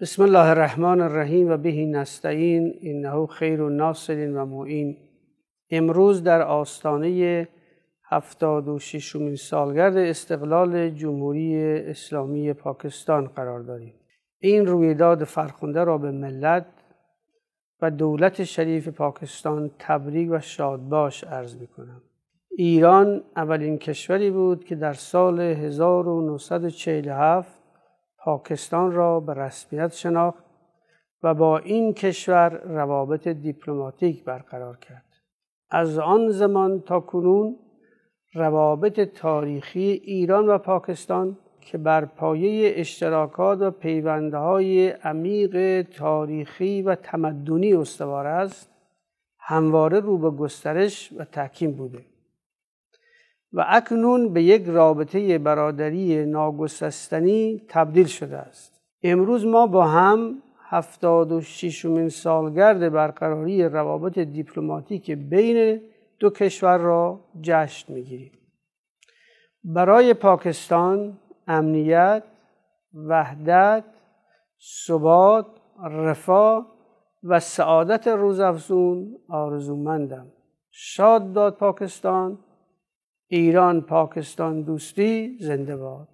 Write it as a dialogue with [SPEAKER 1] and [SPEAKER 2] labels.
[SPEAKER 1] بسم الله الرحمن الرحیم و به نستعین انه خیر الناصر و معین. امروز در آستانه 76مین سالگرد استقلال جمهوری اسلامی پاکستان قرار داریم. این رویداد فرخنده را به ملت و دولت شریف پاکستان تبریک و شادباش عرض می‌کنم. ایران اولین کشوری بود که در سال 1947 پاکستان را به رسمیت شناخت و با این کشور روابط دیپلماتیک برقرار کرد. از آن زمان تا کنون روابط تاریخی ایران و پاکستان که بر پایه اشتراکات و پیوندهای عمیق تاریخی و تمدنی استوار است، همواره رو به گسترش و تحکیم بوده و اکنون به یک رابطه برادری ناگسستنی تبدیل شده است. امروز ما با هم 76مین سالگرد برقراری روابط دیپلماتیک بین دو کشور را جشن می‌گیریم. برای پاکستان امنیت، وحدت، ثبات، رفاه و سعادت روزافزون آرزومندم. شاد باد پاکستان. ایران پاکستان دوستی زنده باد.